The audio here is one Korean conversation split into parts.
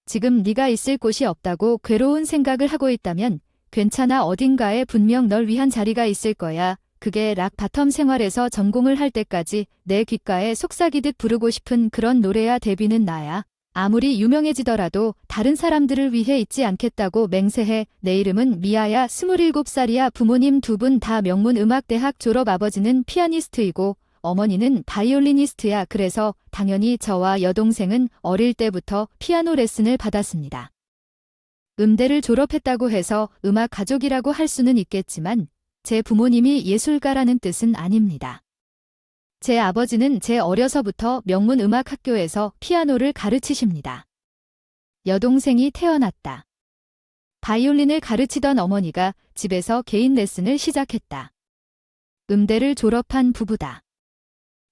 지금 네가 있을 곳이 없다고 괴로운 생각을 하고 있다면 괜찮아. 어딘가에 분명 널 위한 자리가 있을 거야. 그게 락 바텀 생활에서 전공을 할 때까지 내 귓가에 속삭이듯 부르고 싶은 그런 노래야. 데뷔는 나야. 아무리 유명해지더라도 다른 사람들을 위해 있지 않겠다고 맹세해. 내 이름은 미아야. 27살이야. 부모님 두 분 다 명문음악대학 졸업. 아버지는 피아니스트이고 어머니는 바이올리니스트야. 그래서 당연히 저와 여동생은 어릴 때부터 피아노 레슨을 받았습니다. 음대를 졸업했다고 해서 음악 가족이라고 할 수는 있겠지만 제 부모님이 예술가라는 뜻은 아닙니다. 제 아버지는 제 어려서부터 명문음악학교에서 피아노를 가르치십니다. 여동생이 태어났다. 바이올린을 가르치던 어머니가 집에서 개인 레슨을 시작했다. 음대를 졸업한 부부다.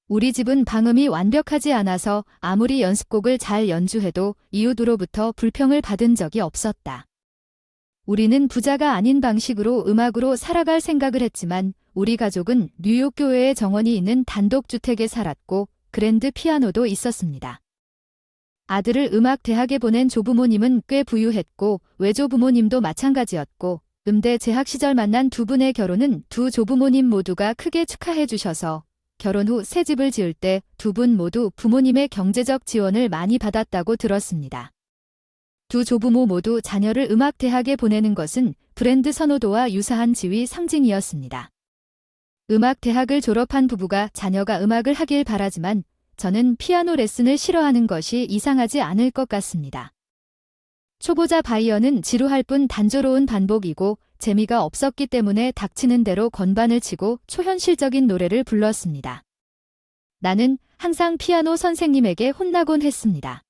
우리 집은 방음이 완벽하지 않아서 아무리 연습곡을 잘 연주해도 이웃으로부터 불평을 받은 적이 없었다. 우리는 부자가 아닌 방식으로 음악으로 살아갈 생각을 했지만 우리 가족은 뉴욕 교외에 정원이 있는 단독주택에 살았고 그랜드 피아노도 있었습니다. 아들을 음악대학에 보낸 조부모님은 꽤 부유했고 외조부모님도 마찬가지였고 음대 재학 시절 만난 두 분의 결혼은 두 조부모님 모두가 크게 축하해 주셔서 결혼 후 새 집을 지을 때 두 분 모두 부모님의 경제적 지원을 많이 받았다고 들었습니다. 두 조부모 모두 자녀를 음악대학에 보내는 것은 브랜드 선호도와 유사한 지위 상징이었습니다. 음악대학을 졸업한 부부가 자녀가 음악을 하길 바라지만 저는 피아노 레슨을 싫어하는 것이 이상하지 않을 것 같습니다. 초보자 바이어는 지루할 뿐 단조로운 반복이고 재미가 없었기 때문에 닥치는 대로 건반을 치고 초현실적인 노래를 불렀습니다. 나는 항상 피아노 선생님에게 혼나곤 했습니다.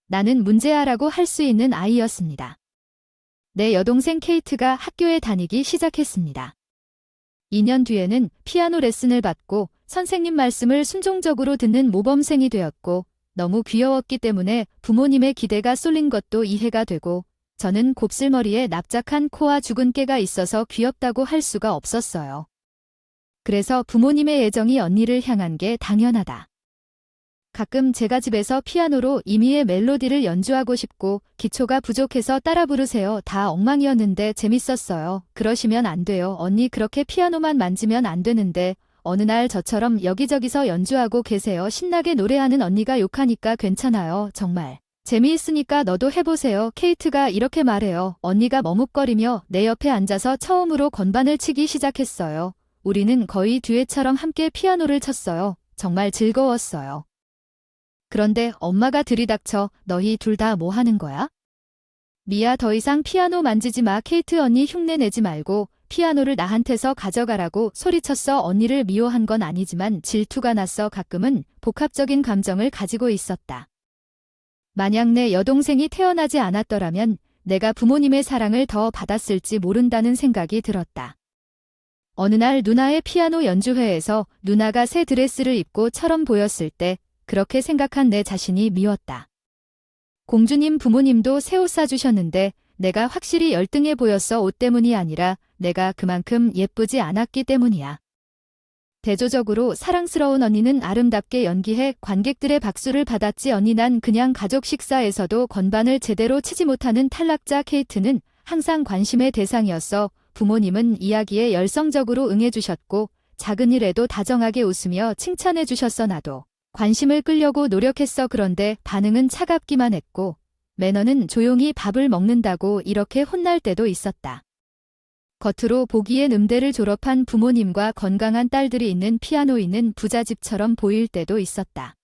나는 문제아라고 할 수 있는 아이였습니다. 내 여동생 케이트가 학교에 다니기 시작했습니다. 2년 뒤에는 피아노 레슨을 받고 선생님 말씀을 순종적으로 듣는 모범생이 되었고 너무 귀여웠기 때문에 부모님의 기대가 쏠린 것도 이해가 되고 저는 곱슬머리에 납작한 코와 죽은 깨가 있어서 귀엽다고 할 수가 없었어요. 그래서 부모님의 애정이 언니를 향한 게 당연하다. 가끔 제가 집에서 피아노로 이미의 멜로디를 연주하고 싶고 기초가 부족해서 따라 부르세요. 다 엉망이었는데 재밌었어요. 그러시면 안 돼요. 언니 그렇게 피아노만 만지면 안 되는데 어느 날 저처럼 여기저기서 연주하고 계세요. 신나게 노래하는 언니가 욕하니까 괜찮아요. 정말. 재미있으니까 너도 해보세요. 케이트가 이렇게 말해요. 언니가 머뭇거리며 내 옆에 앉아서 처음으로 건반을 치기 시작했어요. 우리는 거의 듀엣처럼 함께 피아노를 쳤어요. 정말 즐거웠어요. 그런데 엄마가 들이닥쳐 너희 둘 다 뭐 하는 거야? 미아 더 이상 피아노 만지지 마. 케이트 언니 흉내 내지 말고 피아노를 나한테서 가져가라고 소리쳤어. 언니를 미워한 건 아니지만 질투가 났어. 가끔은 복합적인 감정을 가지고 있었다. 만약 내 여동생이 태어나지 않았더라면 내가 부모님의 사랑을 더 받았을지 모른다는 생각이 들었다. 어느 날 누나의 피아노 연주회에서 누나가 새 드레스를 입고 처럼 보였을 때 그렇게 생각한 내 자신이 미웠다. 공주님 부모님도 새 옷 사주셨는데 내가 확실히 열등해 보였어. 옷 때문이 아니라 내가 그만큼 예쁘지 않았기 때문이야. 대조적으로 사랑스러운 언니는 아름답게 연기해 관객들의 박수를 받았지. 언니 난 그냥 가족 식사에서도 건반을 제대로 치지 못하는 탈락자. 케이트는 항상 관심의 대상이었어. 부모님은 이야기에 열성적으로 응해주셨고 작은 일에도 다정하게 웃으며 칭찬해 주셨어. 나도 관심을 끌려고 노력했어. 그런데 반응은 차갑기만 했고 매너는 조용히 밥을 먹는다고 이렇게 혼날 때도 있었다. 겉으로 보기엔 음대를 졸업한 부모님과 건강한 딸들이 있는 피아노 있는 부잣집처럼 보일 때도 있었다.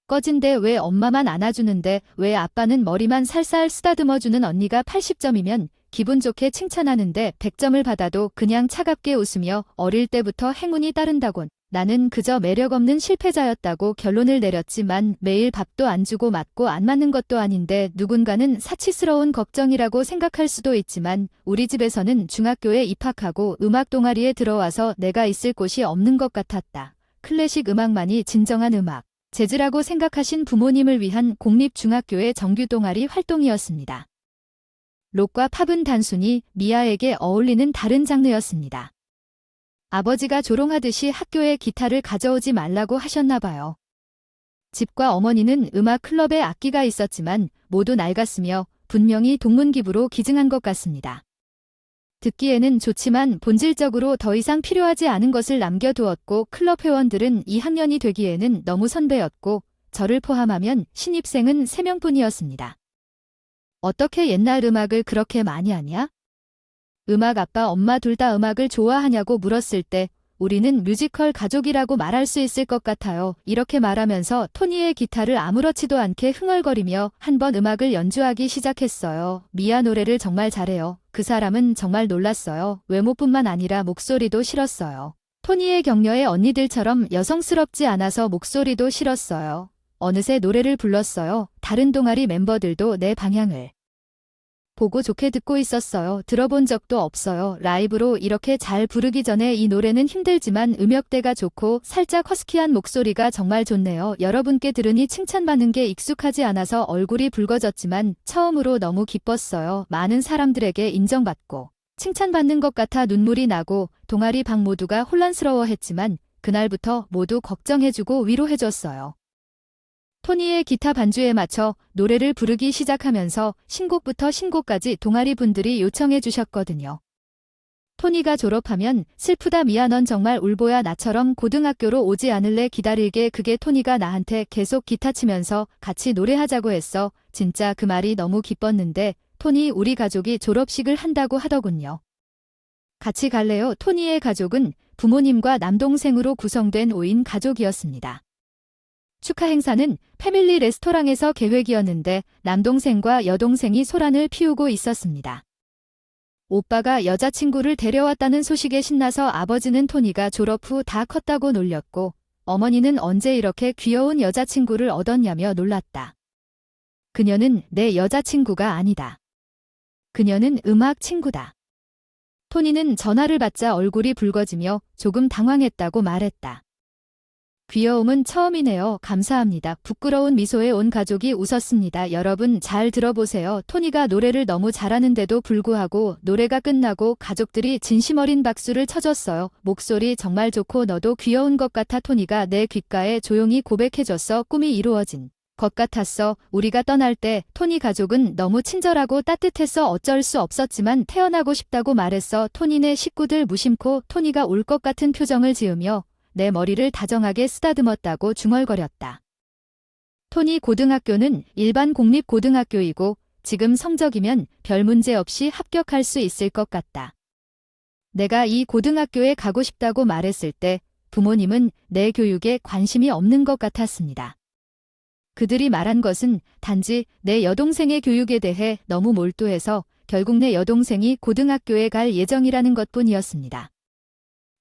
꺼진데 왜 엄마만 안아주는데 왜 아빠는 머리만 살살 쓰다듬어주는 언니가 80점이면 기분 좋게 칭찬하는데 100점을 받아도 그냥 차갑게 웃으며 어릴 때부터 행운이 따른다곤 나는 그저 매력없는 실패자였다고 결론을 내렸지만 매일 밥도 안 주고 맞고 안 맞는 것도 아닌데 누군가는 사치스러운 걱정이라고 생각할 수도 있지만 우리 집에서는 중학교에 입학하고 음악 동아리에 들어와서 내가 있을 곳이 없는 것 같았다. 클래식 음악만이 진정한 음악, 재즈라고 생각하신 부모님을 위한 공립중학교의 정규 동아리 활동이었습니다. 록과 팝은 단순히 미아에게 어울리는 다른 장르였습니다. 아버지가 조롱하듯이 학교에 기타를 가져오지 말라고 하셨나 봐요. 집과 어머니는 음악 클럽에 악기가 있었지만 모두 낡았으며 분명히 동문기부로 기증한 것 같습니다. 듣기에는 좋지만 본질적으로 더 이상 필요하지 않은 것을 남겨두었고 클럽 회원들은 2학년이 되기에는 너무 선배였고 저를 포함하면 신입생은 3명뿐이었습니다. 어떻게 옛날 음악을 그렇게 많이 하냐? 음악 아빠 엄마 둘 다 음악을 좋아하냐고 물었을 때 우리는 뮤지컬 가족이라고 말할 수 있을 것 같아요. 이렇게 말하면서 토니의 기타를 아무렇지도 않게 흥얼거리며 한번 음악을 연주하기 시작했어요. 미아 노래를 정말 잘해요. 그 사람은 정말 놀랐어요. 외모뿐만 아니라 목소리도 싫었어요. 토니의 격려의 언니들처럼 여성스럽지 않아서 목소리도 싫었어요. 어느새 노래를 불렀어요. 다른 동아리 멤버들도 내 방향을 보고 좋게 듣고 있었어요. 들어본 적도 없어요. 라이브로 이렇게 잘 부르기 전에 이 노래는 힘들지만 음역대가 좋고 살짝 허스키한 목소리가 정말 좋네요. 여러분께 들으니 칭찬받는 게 익숙하지 않아서 얼굴이 붉어졌지만 처음으로 너무 기뻤어요. 많은 사람들에게 인정받고 칭찬받는 것 같아 눈물이 나고 동아리 방 모두가 혼란스러워했지만 그날부터 모두 걱정해주고 위로해줬어요. 토니의 기타 반주에 맞춰 노래를 부르기 시작하면서 신곡부터 신곡까지 동아리 분들이 요청해 주셨거든요. 토니가 졸업하면 슬프다 미아 넌 정말 울보야 나처럼 고등학교로 오지 않을래 기다릴게 그게 토니가 나한테 계속 기타 치면서 같이 노래하자고 했어. 진짜 그 말이 너무 기뻤는데 토니 우리 가족이 졸업식을 한다고 하더군요. 같이 갈래요? 토니의 가족은 부모님과 남동생으로 구성된 5인 가족이었습니다. 축하 행사는 패밀리 레스토랑에서 계획이었는데 남동생과 여동생이 소란을 피우고 있었습니다. 오빠가 여자친구를 데려왔다는 소식에 신나서 아버지는 토니가 졸업 후 다 컸다고 놀렸고 어머니는 언제 이렇게 귀여운 여자친구를 얻었냐며 놀랐다. 그녀는 내 여자친구가 아니다. 그녀는 음악 친구다. 토니는 전화를 받자 얼굴이 붉어지며 조금 당황했다고 말했다. 귀여움은 처음이네요. 감사합니다. 부끄러운 미소에 온 가족이 웃었습니다. 여러분 잘 들어보세요. 토니가 노래를 너무 잘하는데도 불구하고 노래가 끝나고 가족들이 진심 어린 박수를 쳐줬어요. 목소리 정말 좋고 너도 귀여운 것 같아. 토니가 내 귓가에 조용히 고백해줬어. 꿈이 이루어진 것 같았어. 우리가 떠날 때 토니 가족은 너무 친절하고 따뜻해서 어쩔 수 없었지만 태어나고 싶다고 말했어. 토니네 식구들 무심코 토니가 울 것 같은 표정을 지으며 내 머리를 다정하게 쓰다듬었다고 중얼거렸다. 토니 고등학교는 일반 공립고등학교이고 지금 성적이면 별 문제 없이 합격할 수 있을 것 같다. 내가 이 고등학교에 가고 싶다고 말했을 때 부모님은 내 교육에 관심이 없는 것 같았습니다. 그들이 말한 것은 단지 내 여동생의 교육에 대해 너무 몰두해서 결국 내 여동생이 고등학교에 갈 예정이라는 것뿐이었습니다.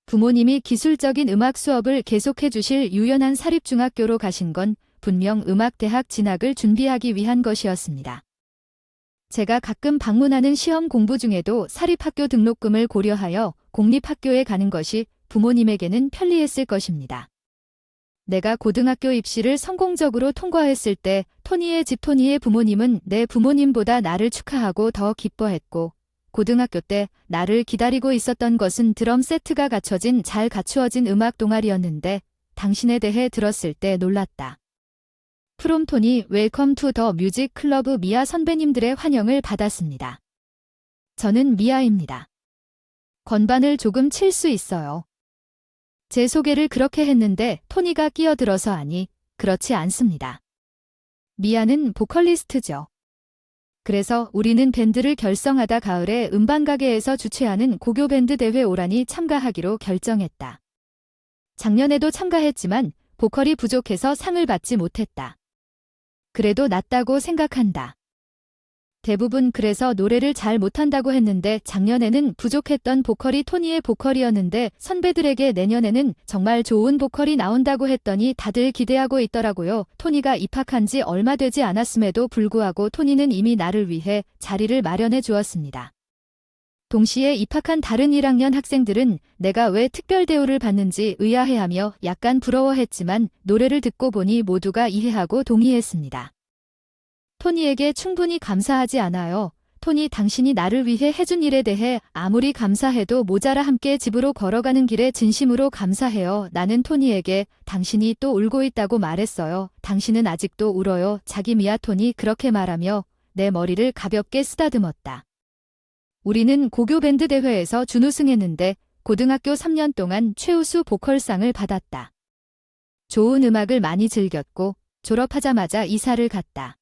부모님이 기술적인 음악 수업을 계속해 주실 유연한 사립중학교로 가신 건 분명 음악대학 진학을 준비하기 위한 것이었습니다. 제가 가끔 방문하는 시험 공부 중에도 사립학교 등록금을 고려하여 공립학교에 가는 것이 부모님에게는 편리했을 것입니다. 내가 고등학교 입시를 성공적으로 통과했을 때 토니의 집 토니의 부모님은 내 부모님보다 나를 축하하고 더 기뻐했고 고등학교 때 나를 기다리고 있었던 것은 드럼 세트가 갖춰진 잘 갖추어진 음악 동아리였는데 당신에 대해 들었을 때 놀랐다. 프롬 토니 웰컴 투 더 뮤직 클럽 미아 선배님들의 환영을 받았습니다. 저는 미아입니다. 건반을 조금 칠 수 있어요. 제 소개를 그렇게 했는데 토니가 끼어들어서 아니, 그렇지 않습니다. 미아는 보컬리스트죠. 그래서 우리는 밴드를 결성하다 가을에 음반가게에서 주최하는 고교밴드 대회 오란이 참가하기로 결정했다. 작년에도 참가했지만 보컬이 부족해서 상을 받지 못했다. 그래도 낫다고 생각한다. 대부분 그래서 노래를 잘 못한다고 했는데 작년에는 부족했던 보컬이 토니의 보컬이었는데 선배들에게 내년에는 정말 좋은 보컬이 나온다고 했더니 다들 기대하고 있더라고요. 토니가 입학한 지 얼마 되지 않았음에도 불구하고 토니는 이미 나를 위해 자리를 마련해 주었습니다. 동시에 입학한 다른 1학년 학생들은 내가 왜 특별 대우를 받는지 의아해하며 약간 부러워했지만 노래를 듣고 보니 모두가 이해하고 동의했습니다. 토니에게 충분히 감사하지 않아요. 토니, 당신이 나를 위해 해준 일에 대해 아무리 감사해도 모자라. 함께 집으로 걸어가는 길에 진심으로 감사해요. 나는 토니에게 당신이 또 울고 있다고 말했어요. 당신은 아직도 울어요. 자기 미아. 토니 그렇게 말하며 내 머리를 가볍게 쓰다듬었다. 우리는 고교 밴드 대회에서 준우승했는데 고등학교 3년 동안 최우수 보컬상을 받았다. 좋은 음악을 많이 즐겼고 졸업하자마자 이사를 갔다.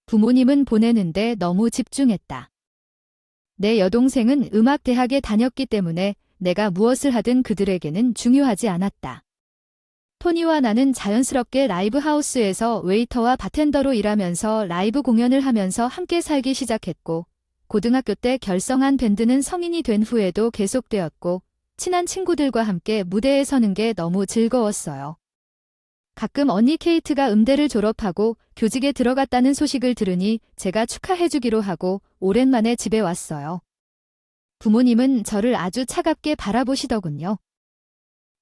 부모님은 보내는데 너무 집중했다. 내 여동생은 음악대학에 다녔기 때문에 내가 무엇을 하든 그들에게는 중요하지 않았다. 토니와 나는 자연스럽게 라이브 하우스에서 웨이터와 바텐더로 일하면서 라이브 공연을 하면서 함께 살기 시작했고, 고등학교 때 결성한 밴드는 성인이 된 후에도 계속되었고, 친한 친구들과 함께 무대에 서는 게 너무 즐거웠어요. 가끔 언니 케이트가 음대를 졸업하고 교직에 들어갔다는 소식을 들으니 제가 축하해주기로 하고 오랜만에 집에 왔어요. 부모님은 저를 아주 차갑게 바라보시더군요.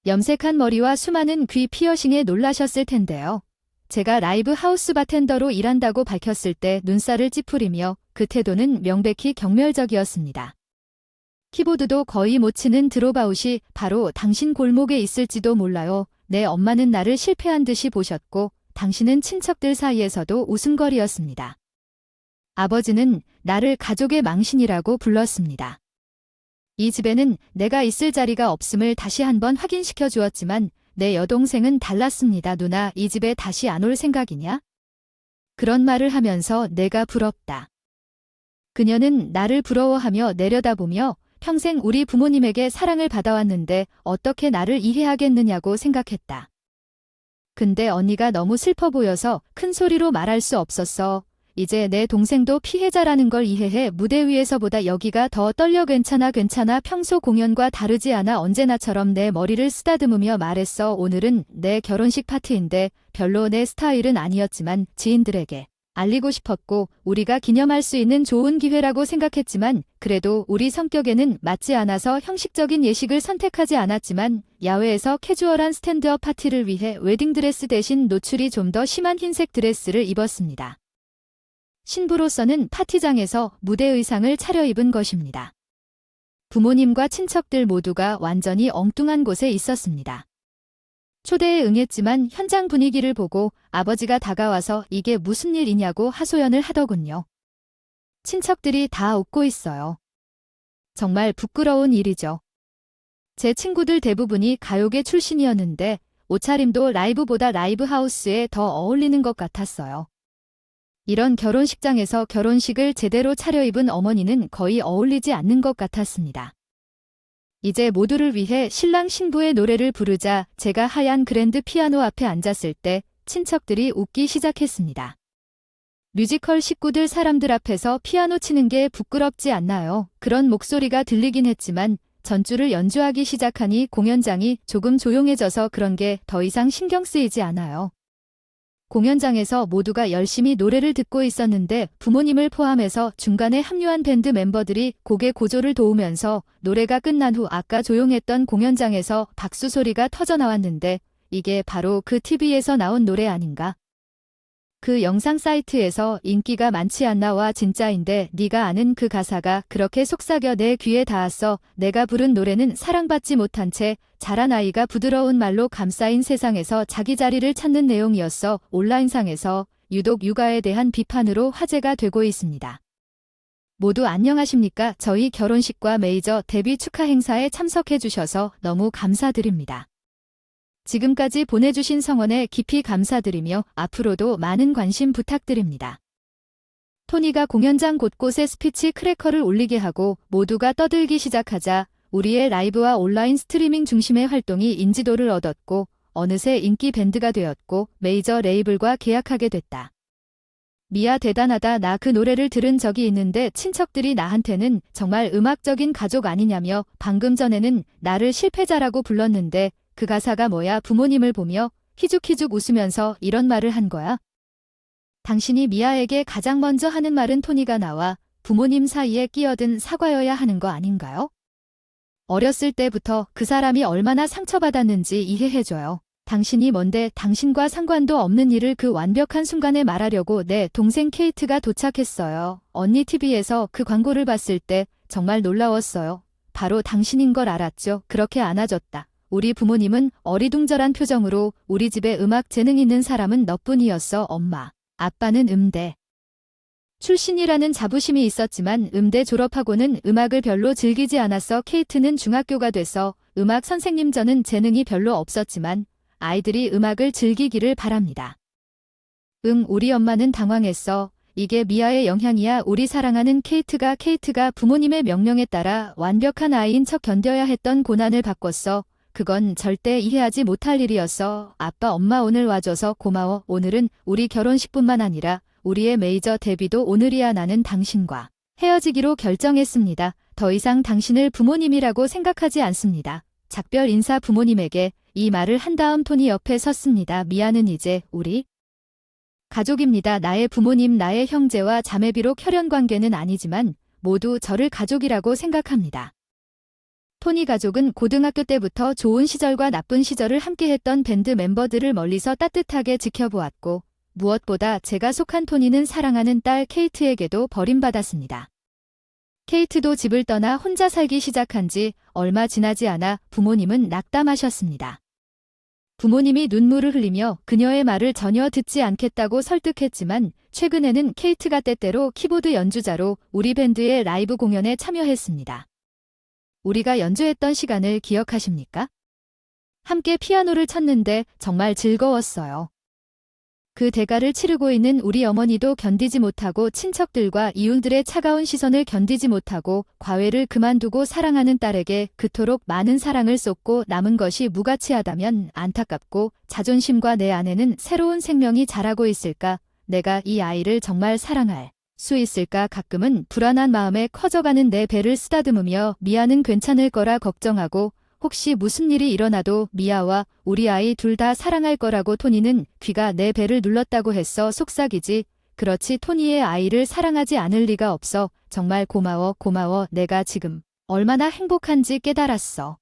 염색한 머리와 수많은 귀 피어싱에 놀라셨을 텐데요. 제가 라이브 하우스 바텐더로 일한다고 밝혔을 때 눈살을 찌푸리며 그 태도는 명백히 경멸적이었습니다. 키보드도 거의 못 치는 드롭아웃이 바로 당신 골목에 있을지도 몰라요. 내 엄마는 나를 실패한 듯이 보셨고 당신은 친척들 사이에서도 웃음거리였습니다. 아버지는 나를 가족의 망신이라고 불렀습니다. 이 집에는 내가 있을 자리가 없음을 다시 한번 확인시켜 주었지만 내 여동생은 달랐습니다. 누나, 이 집에 다시 안 올 생각이냐? 그런 말을 하면서 내가 부럽다. 그녀는 나를 부러워하며 내려다보며 평생 우리 부모님에게 사랑을 받아왔는데 어떻게 나를 이해하겠느냐고 생각했다. 근데 언니가 너무 슬퍼 보여서 큰 소리로 말할 수 없었어. 이제 내 동생도 피해자라는 걸 이해해. 무대 위에서보다 여기가 더 떨려. 괜찮아 괜찮아. 평소 공연과 다르지 않아. 언제나처럼 내 머리를 쓰다듬으며 말했어. 오늘은 내 결혼식 파티인데 별로 내 스타일은 아니었지만 지인들에게 알리고 싶었고 우리가 기념할 수 있는 좋은 기회라고 생각했지만 그래도 우리 성격에는 맞지 않아서 형식적인 예식을 선택하지 않았지만 야외에서 캐주얼한 스탠드업 파티를 위해 웨딩드레스 대신 노출이 좀 더 심한 흰색 드레스를 입었습니다. 신부로서는 파티장에서 무대 의상을 차려입은 것입니다. 부모님과 친척들 모두가 완전히 엉뚱한 곳에 있었습니다. 초대에 응했지만 현장 분위기를 보고 아버지가 다가와서 이게 무슨 일이냐고 하소연을 하더군요. 친척들이 다 웃고 있어요. 정말 부끄러운 일이죠. 제 친구들 대부분이 가요계 출신이었는데 옷차림도 라이브보다 라이브 하우스에 더 어울리는 것 같았어요. 이런 결혼식장에서 결혼식을 제대로 차려입은 어머니는 거의 어울리지 않는 것 같았습니다. 이제 모두를 위해 신랑 신부의 노래를 부르자 제가 하얀 그랜드 피아노 앞에 앉았을 때 친척들이 웃기 시작했습니다. 뮤지컬 식구들 사람들 앞에서 피아노 치는 게 부끄럽지 않나요? 그런 목소리가 들리긴 했지만 전주를 연주하기 시작하니 공연장이 조금 조용해져서 그런 게 더 이상 신경 쓰이지 않아요. 공연장에서 모두가 열심히 노래를 듣고 있었는데 부모님을 포함해서 중간에 합류한 밴드 멤버들이 곡의 고조를 도우면서 노래가 끝난 후 아까 조용했던 공연장에서 박수 소리가 터져 나왔는데 이게 바로 그 TV에서 나온 노래 아닌가? 그 영상 사이트에서 인기가 많지 않나? 와 진짜인데 네가 아는 그 가사가 그렇게 속삭여 내 귀에 닿았어. 내가 부른 노래는 사랑받지 못한 채 자란 아이가 부드러운 말로 감싸인 세상에서 자기 자리를 찾는 내용이었어. 온라인상에서 유독 육아에 대한 비판으로 화제가 되고 있습니다. 모두 안녕하십니까? 저희 결혼식과 메이저 데뷔 축하 행사에 참석해 주셔서 너무 감사드립니다. 지금까지 보내주신 성원에 깊이 감사드리며 앞으로도 많은 관심 부탁드립니다. 토니가 공연장 곳곳에 스피치 크래커를 울리게 하고 모두가 떠들기 시작하자 우리의 라이브와 온라인 스트리밍 중심의 활동이 인지도를 얻었고 어느새 인기 밴드가 되었고 메이저 레이블과 계약하게 됐다. 미아 대단하다. 나 그 노래를 들은 적이 있는데 친척들이 나한테는 정말 음악적인 가족 아니냐며 방금 전에는 나를 실패자라고 불렀는데 그 가사가 뭐야? 부모님을 보며 희죽희죽 웃으면서 이런 말을 한 거야? 당신이 미아에게 가장 먼저 하는 말은 토니가 나와 부모님 사이에 끼어든 사과여야 하는 거 아닌가요? 어렸을 때부터 그 사람이 얼마나 상처받았는지 이해해줘요. 당신이 뭔데 당신과 상관도 없는 일을 그 완벽한 순간에 말하려고 내 동생 케이트가 도착했어요. 언니 TV에서 그 광고를 봤을 때 정말 놀라웠어요. 바로 당신인 걸 알았죠. 그렇게 안아줬다. 우리 부모님은 어리둥절한 표정으로 우리 집에 음악 재능 있는 사람은 너뿐이었어, 엄마. 아빠는 음대 출신이라는 자부심이 있었지만 음대 졸업하고는 음악을 별로 즐기지 않았어. 케이트는 중학교가 돼서 음악 선생님 저는 재능이 별로 없었지만 아이들이 음악을 즐기기를 바랍니다. 우리 엄마는 당황했어. 이게 미아의 영향이야. 우리 사랑하는 케이트가 부모님의 명령에 따라 완벽한 아이인 척 견뎌야 했던 고난을 바꿨어. 그건 절대 이해하지 못할 일이었어. 아빠 엄마 오늘 와줘서 고마워. 오늘은 우리 결혼식뿐만 아니라 우리의 메이저 데뷔도 오늘이야. 나는 당신과 헤어지기로 결정했습니다. 더 이상 당신을 부모님이라고 생각하지 않습니다. 작별 인사 부모님에게 이 말을 한 다음 토니 옆에 섰습니다. 미아는 이제 우리 가족입니다. 나의 부모님, 나의 형제와 자매 비록 혈연 관계는 아니지만 모두 저를 가족이라고 생각합니다. 토니 가족은 고등학교 때부터 좋은 시절과 나쁜 시절을 함께했던 밴드 멤버들을 멀리서 따뜻하게 지켜보았고 무엇보다 제가 속한 토니는 사랑하는 딸 케이트에게도 버림받았습니다. 케이트도 집을 떠나 혼자 살기 시작한 지 얼마 지나지 않아 부모님은 낙담하셨습니다. 부모님이 눈물을 흘리며 그녀의 말을 전혀 듣지 않겠다고 설득했지만 최근에는 케이트가 때때로 키보드 연주자로 우리 밴드의 라이브 공연에 참여했습니다. 우리가 연주했던 시간을 기억하십니까? 함께 피아노를 쳤는데 정말 즐거웠어요. 그 대가를 치르고 있는 우리 어머니도 견디지 못하고 친척들과 이웃들의 차가운 시선을 견디지 못하고 과외를 그만두고 사랑하는 딸에게 그토록 많은 사랑을 쏟고 남은 것이 무가치하다면 안타깝고 자존심과 내 안에는 새로운 생명이 자라고 있을까? 내가 이 아이를 정말 사랑할 수 있을까? 가끔은 불안한 마음에 커져가는 내 배를 쓰다듬으며 미아는 괜찮을 거라 걱정하고 혹시 무슨 일이 일어나도 미아와 우리 아이 둘 다 사랑할 거라고 토니는 귀가 내 배를 눌렀다고 했어. 속삭이지. 그렇지 토니의 아이를 사랑하지 않을 리가 없어. 정말 고마워. 내가 지금 얼마나 행복한지 깨달았어.